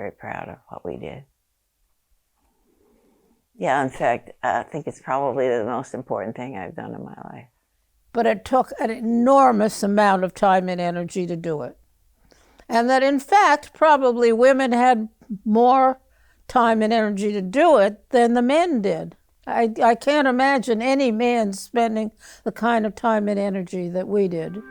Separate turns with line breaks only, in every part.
very proud of what we did. Yeah, in fact, I think it's probably the most important thing I've done in my life.
But it took an enormous amount of time and energy to do it. And that, in fact, probably women had more time and energy to do it than the men did. I can't imagine any man spending the kind of time and energy that we did.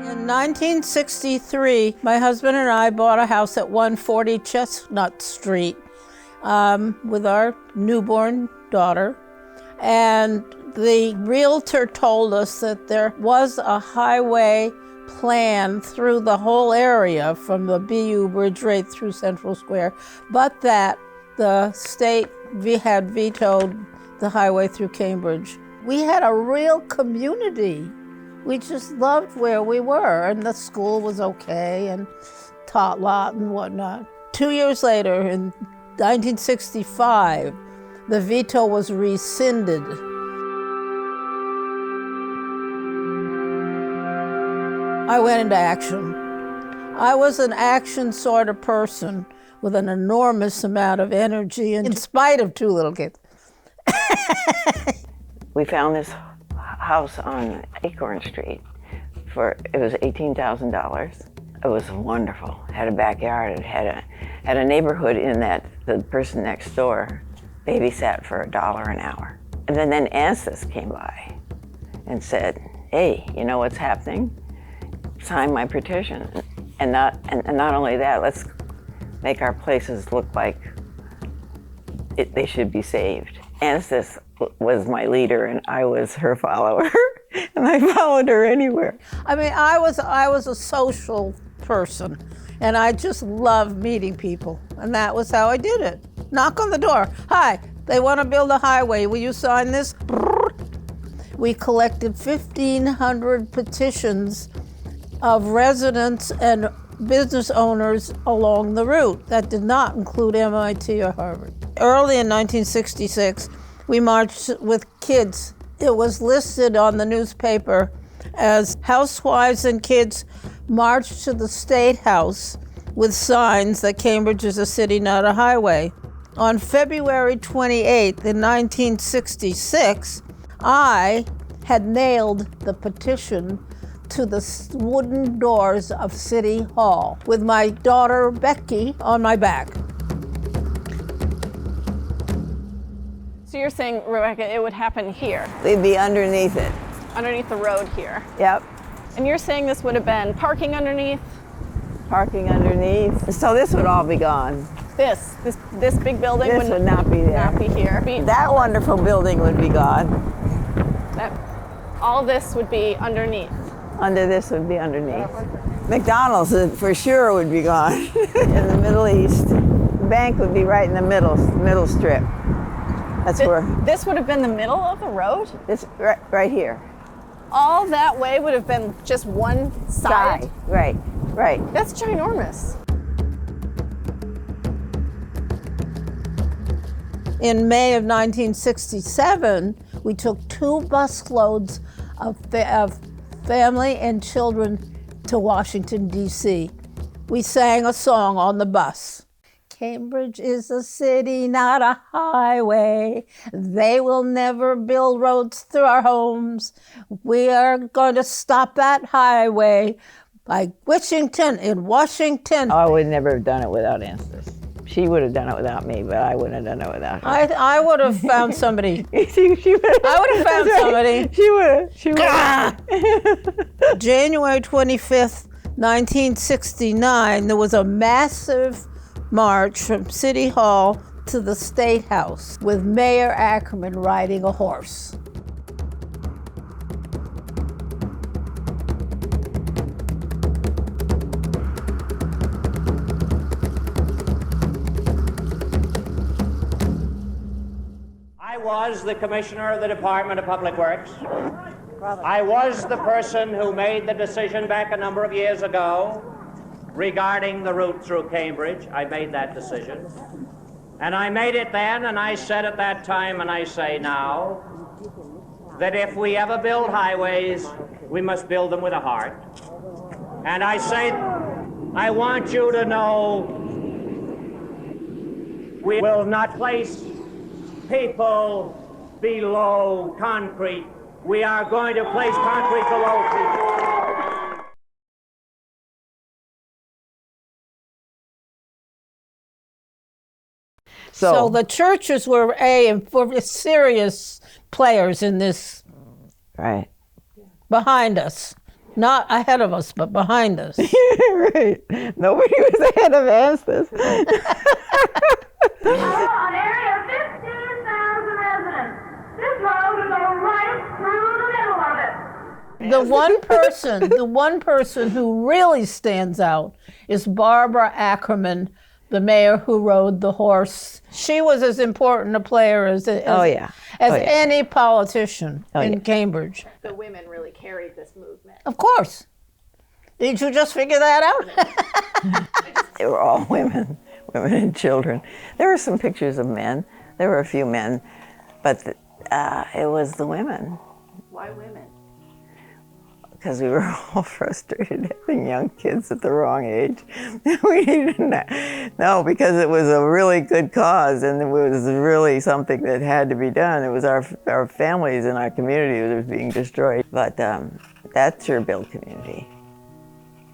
In 1963, my husband and I bought a house at 140 Chestnut Street with our newborn daughter. And the realtor told us that there was a highway plan through the whole area from the BU Bridge right through Central Square, but that the state had vetoed the highway through Cambridge. We had a real community. We just loved where we were, and the school was okay, and taught a lot and whatnot. 2 years later, in 1965, the veto was rescinded. I went into action. I was an action sort of person with an enormous amount of energy, and in spite of 2 little kids.
We found this house on Acorn Street it was $18,000. It was wonderful. It had a backyard. It had a neighborhood in that the person next door babysat for $1 an hour. And then ANSYS came by and said, "Hey, you know what's happening? Sign my petition." And not only that, let's make our places look like they should be saved. ANSYS was my leader, and I was her follower, and I followed her anywhere.
I mean, I was a social person, and I just loved meeting people, and that was how I did it. Knock on the door. "Hi, they want to build a highway. Will you sign this?" We collected 1,500 petitions of residents and business owners along the route. That did not include MIT or Harvard. Early in 1966, we marched with kids. It was listed on the newspaper as housewives and kids marched to the State House with signs that Cambridge is a city, not a highway. On February 28th in 1966, I had nailed the petition to the wooden doors of City Hall with my daughter Becky on my back.
So you're saying, Rebecca, it would happen here?
We'd be underneath it.
Underneath the road here?
Yep.
And you're saying this would have been parking underneath?
Parking underneath. So this would all be gone.
This big building
would not be there.
Not be here.
That wonderful building would be gone.
All this would be underneath.
Under this would be underneath. McDonald's for sure would be gone in the Middle East. The bank would be right in the middle strip. That's where.
This would have been the middle of the road?
This right here.
All that way would have been just one side?
Right.
That's ginormous.
In May of 1967, we took 2 busloads of family and children to Washington, D.C. We sang a song on the bus. Cambridge is a city, not a highway. They will never build roads through our homes. We are going to stop that highway by Washington in Washington.
I would never have done it without ANSYS. She would have done it without me, but I wouldn't have done it without her.
I would have found somebody.
she would have.
I would have found somebody.
She would have.
January 25th, 1969, there was a massive march from City Hall to the State House with Mayor Ackerman riding a horse.
I was the commissioner of the Department of Public Works. I was the person who made the decision back a number of years ago regarding the route through Cambridge. I made that decision. And I made it then, and I said at that time, and I say now, that if we ever build highways, we must build them with a heart. And I say, I want you to know, we will not place people below concrete. We are going to place concrete below people.
So the churches were serious players in this.
Right.
Behind us. Not ahead of us, but behind us.
Right. Nobody was ahead of Anstis.
An area of 15,000 residents. This road will go right through the middle of it.
The one person who really stands out is Barbara Ackerman, the mayor who rode the horse. She was as important a player as any politician in Cambridge.
The women really carried this movement.
Of course. Did you just figure that out?
They were all women and children. There were some pictures of men. There were a few men, but it was the women.
Why women?
Because we were all frustrated having young kids at the wrong age. We didn't. No, because it was a really good cause, and it was really something that had to be done. It was our families and our community that was being destroyed. But that sure built community.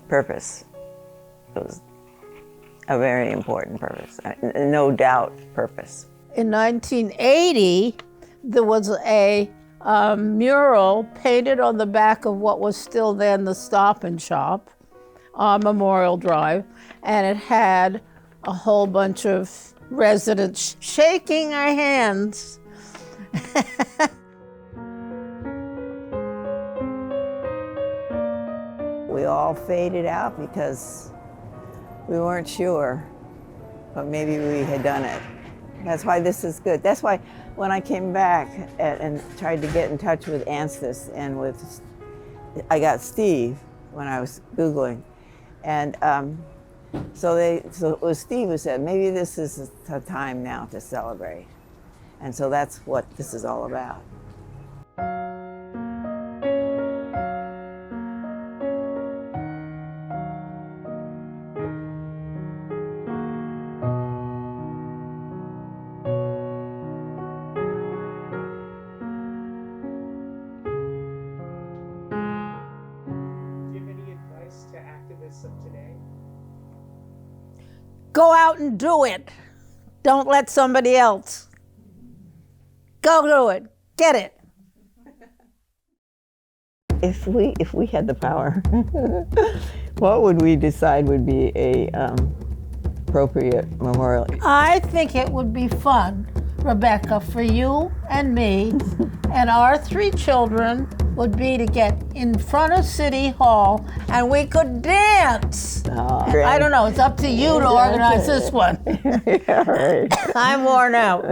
Purpose. It was a very important purpose. No doubt, purpose.
In 1980, there was a mural painted on the back of what was still then the Stop and Shop on Memorial Drive, and it had a whole bunch of residents shaking our hands.
We all faded out because we weren't sure, but maybe we had done it. That's why this is good. That's why when I came back and tried to get in touch with Anstis and I got Steve when I was Googling. And so it was Steve who said, maybe this is the time now to celebrate. And so that's what this is all about.
To activism today?
Go out and do it. Don't let somebody else. Go do it. Get it.
If we had the power, what would we decide would be a appropriate memorial?
I think it would be fun, Rebecca, for you and me and our 3 children would be to get in front of City Hall and we could dance. I don't know, it's up to you to organize this one.
Yeah, right.
I'm worn out.